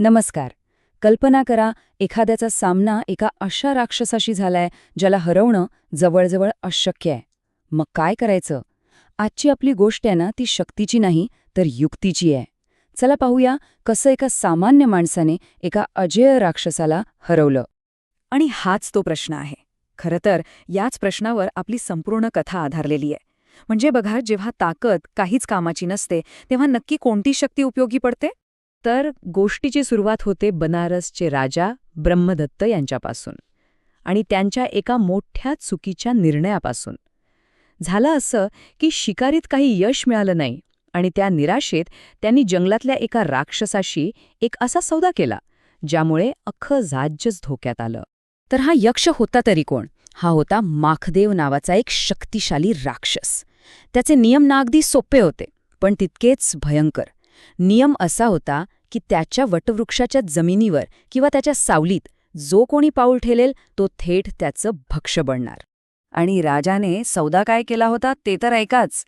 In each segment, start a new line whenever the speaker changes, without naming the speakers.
नमस्कार. कल्पना करा, एखाद्याचा सामना एका अशा राक्षसाशी झालाय ज्याला हरवणं जवळजवळ अशक्य आहे. मग काय करायचं? आजची आपली गोष्ट आहे ना, ती शक्तीची नाही तर युक्तीची आहे. चला पाहूया कसं एका सामान्य माणसाने एका अजेय राक्षसाला हरवलं. आणि हाच तो प्रश्न आहे. खरं तर याच प्रश्नावर आपली संपूर्ण कथा आधारलेली आहे. म्हणजे बघा, जेव्हा ताकद काहीच कामाची नसते तेव्हा नक्की कोणती शक्ती उपयोगी पडते? तर गोष्टीची सुरुवात होते बनारसचे राजा ब्रह्मदत्त यांच्यापासून आणि त्यांच्या एका मोठ्या चुकीच्या निर्णयापासून. झालं असं की शिकारीत काही यश मिळालं नाही आणि त्या निराशेत त्यांनी जंगलातल्या एका राक्षसाशी एक असा सौदा केला ज्यामुळे अख्खं राज्यच धोक्यात आलं. तर हा यक्ष होता तरी कोण? हा होता माखदेव नावाचा एक शक्तिशाली राक्षस. त्याचे नियम ना अगदी सोपे होते, पण तितकेच भयंकर. नियम असा होता की त्याच्या वटवृक्षाच्या जमिनीवर किंवा त्याच्या सावलीत जो कोणी पाऊल ठेलेल तो थेट त्याचं भक्ष्य बनणार. आणि राजाने सौदा काय केला होता ते तर ऐकाच.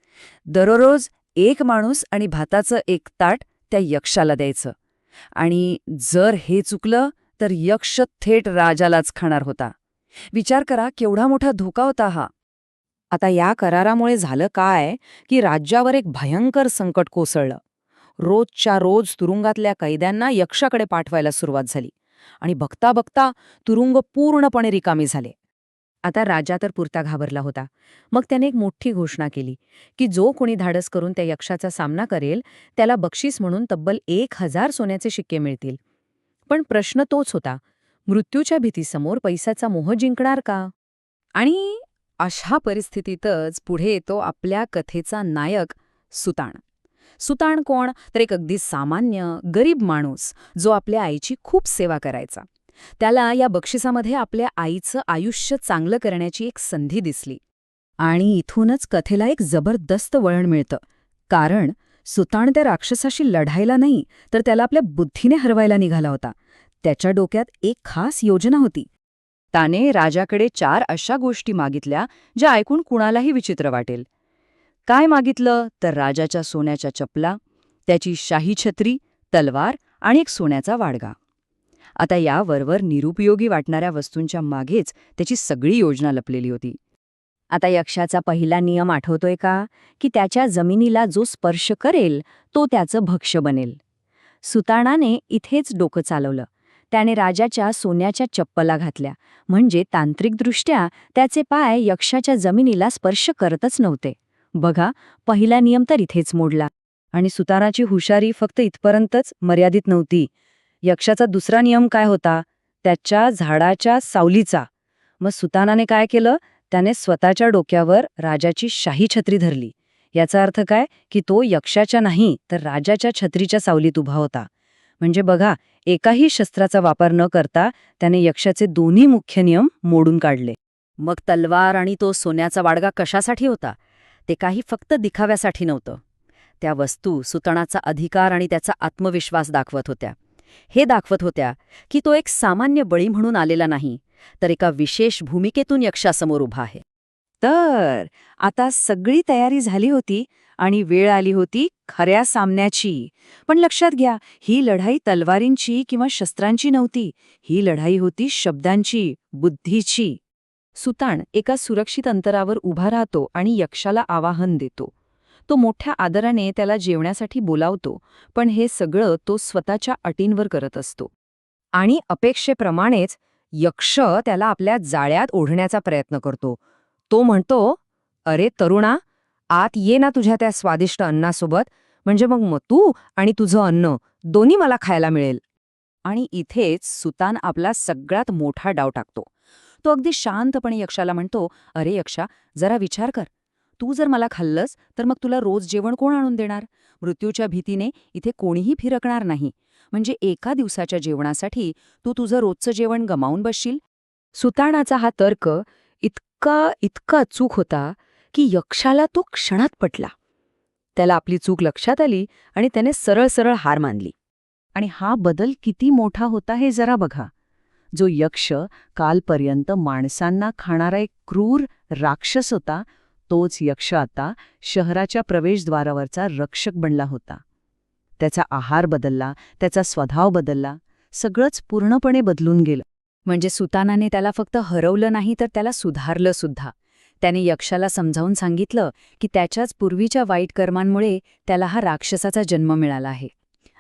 दररोज एक माणूस आणि भाताचं एक ताट त्या यक्षाला द्यायचं. आणि जर हे चुकलं तर यक्ष थेट राजालाच खाणार होता. विचार करा केवढा मोठा धोका होता हा. आता या करारामुळे झालं काय की राज्यावर एक भयंकर संकट कोसळलं. रोजच्या रोज तुरुंगातल्या कैद्यांना यक्षाकडे पाठवायला सुरुवात झाली आणि बघता बघता तुरुंग पूर्णपणे रिकामी झाले. आता राजा तर पुरता घाबरला होता. मग त्याने एक मोठी घोषणा केली की जो कोणी धाडस करून त्या यक्षाचा सामना करेल त्याला बक्षीस म्हणून तब्बल 1000 सोन्याचे शिक्के मिळतील. पण प्रश्न तोच होता, मृत्यूच्या भीतीसमोर पैशाचा मोह जिंकणार का? आणि अशा परिस्थितीतच पुढे येतो आपल्या कथेचा नायक सुताण. सुताण कोण? तर एक अगदी सामान्य गरीब माणूस जो आपल्या आईची खूप सेवा करायचा. त्याला या बक्षिसामध्ये आपल्या आईचं आयुष्य चांगलं करण्याची एक संधी दिसली. आणि इथूनच कथेला एक जबरदस्त वळण मिळतं. कारण सुताण त्या राक्षसाशी लढायला नाही तर त्याला आपल्या बुद्धीने हरवायला निघाला होता. त्याच्या डोक्यात एक खास योजना होती. त्याने राजाकडे 4 अशा गोष्टी मागितल्या ज्या ऐकून कुणालाही विचित्र वाटेल. काय मागितलं तर राजाच्या सोन्याच्या चपला, त्याची शाही छत्री, तलवार आणि एक सोन्याचा वाडगा. आता यावरवर निरुपयोगी वाटणाऱ्या वस्तूंच्या मागेच त्याची सगळी योजना लपलेली होती. आता यक्षाचा पहिला नियम आठवतोय का? की त्याच्या जमिनीला जो स्पर्श करेल तो त्याचं भक्ष्य बनेल. सुताणाने इथेच डोकं चालवलं. त्याने राजाच्या सोन्याच्या चप्पला घातल्या, म्हणजे तांत्रिकदृष्ट्या त्याचे पाय यक्षाच्या जमिनीला स्पर्श करतच नव्हते. बघा, पहिला नियम तर इथेच मोडला. आणि सुताराची हुशारी फक्त इथपर्यंतच मर्यादित नव्हती. यक्षाचा दुसरा नियम काय होता? त्याच्या झाडाच्या सावलीचा. मग सुतानाने काय केलं? त्याने स्वतःच्या डोक्यावर राजाची शाही छत्री धरली. याचा अर्थ काय की तो यक्षाच्या नाही तर राजाच्या छत्रीच्या सावलीत उभा होता. म्हणजे बघा, एकाही शस्त्राचा वापर न करता त्याने यक्षाचे दोन्ही मुख्य नियम मोडून काढले. मग तलवार आणि तो सोन्याचा वाडगा कशासाठी होता? ते काही फक्त दिखाव्यासाठी नव्हतं. त्या वस्तू सुताणाचा अधिकार आणि त्याचा आत्मविश्वास दाखवत होत्या. हे दाखवत होत्या की तो एक सामान्य बळी म्हणून आलेला नाही, तर एका विशेष भूमिकेतून यक्षासमोर उभा आहे. तर आता सगळी तयारी झाली होती आणि वेळ आली होती खऱ्या सामन्याची. पण लक्षात घ्या, ही लढाई तलवारींची किंवा शस्त्रांची नव्हती. ही लढाई होती शब्दांची, बुद्धीची. सुताण एका सुरक्षित अंतरावर उभा राहतो आणि यक्षाला आवाहन देतो. तो मोठ्या आदराने त्याला जेवण्यासाठी बोलावतो, पण हे सगळं तो स्वतःच्या अटींवर करत असतो. आणि अपेक्षेप्रमाणेच यक्ष त्याला आपल्या जाळ्यात ओढण्याचा प्रयत्न करतो. तो म्हणतो, अरे तरुणा, आत ये ना तुझ्या त्या स्वादिष्ट अन्नासोबत, म्हणजे मग तू आणि तुझं अन्न दोन्ही मला खायला मिळेल. आणि इथेच सुतान आपला सगळ्यात मोठा डाव टाकतो. तो अगदी शांतपणे यक्षाला म्हणतो, अरे यक्षा, जरा विचार कर. तू जर मला खाल्लंस तर मग तुला रोज जेवण कोण आणून देणार? मृत्यूच्या भीतीने इथे कोणीही फिरकणार नाही. म्हणजे एका दिवसाच्या जेवणासाठी तू तुझं रोजचं जेवण गमावून बसशील. सुताणाचा हा तर्क इतका इतका अचूक होता की यक्षाला तो क्षणात पटला. त्याला आपली चूक लक्षात आली आणि त्याने सरळ सरळ हार मानली. आणि हा बदल किती मोठा होता हे जरा बघा. जो यक्ष कालपर्यंत माणसांना खाणारा एक क्रूर राक्षस होता, तोच यक्ष आता शहराच्या प्रवेशद्वारावरचा रक्षक बनला होता.
त्याचा आहार बदलला, त्याचा स्वभाव बदलला, सगळंच पूर्णपणे बदलून गेलं.
म्हणजे सुतानाने त्याला फक्त हरवलं नाही तर त्याला सुधारलं सुद्धा. त्याने यक्षाला समजावून सांगितलं की त्याच्याच पूर्वीच्या वाईट कर्मांमुळे त्याला हा राक्षसाचा जन्म मिळाला आहे.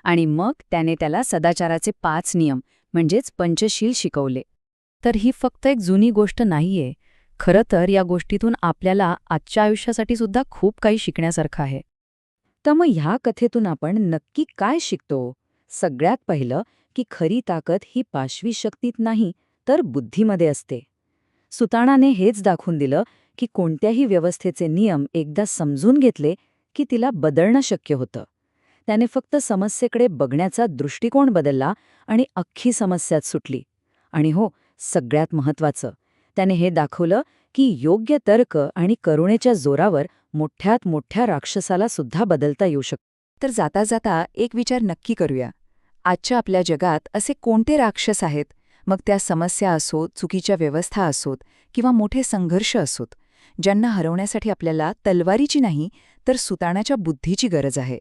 आणि मग त्याने त्याला सदाचाराचे 5 नियम म्हणजेच पंचशील शिकवले. तर ही फक्त एक जुनी गोष्ट नाहीये. खरं तर या गोष्टीतून आपल्याला आजच्या आयुष्यासाठी सुद्धा खूप काही शिकण्यासारखं आहे. तर मग ह्या कथेतून आपण नक्की काय शिकतो? सगळ्यात पहिलं की खरी ताकद ही पाशवी शक्तीत नाही तर बुद्धीमध्ये असते. सुताणाने हेच दाखवून दिलं की कोणत्याही व्यवस्थेचे नियम एकदा समजून घेतले की तिला बदलणं शक्य होतं. त्याने फक्त समस्येकडे बघण्याचा दृष्टिकोन बदलला आणि अख्खी समस्याच सुटली. आणि हो, सगळ्यात महत्त्वाचं, त्याने हे दाखवलं की योग्य तर्क आणि करुणेच्या जोरावर मोठ्यात मोठ्या राक्षसाला सुद्धा बदलता येऊ शकतं. तर जाता जाता एक विचार नक्की करूया. आजच्या आपल्या जगात असे कोणते राक्षस आहेत, मग त्या समस्या असोत, चुकीच्या व्यवस्था असोत किंवा मोठे संघर्ष असोत, ज्यांना हरवण्यासाठी आपल्याला तलवारीची नाही तर सुताणाच्या बुद्धीची गरज आहे.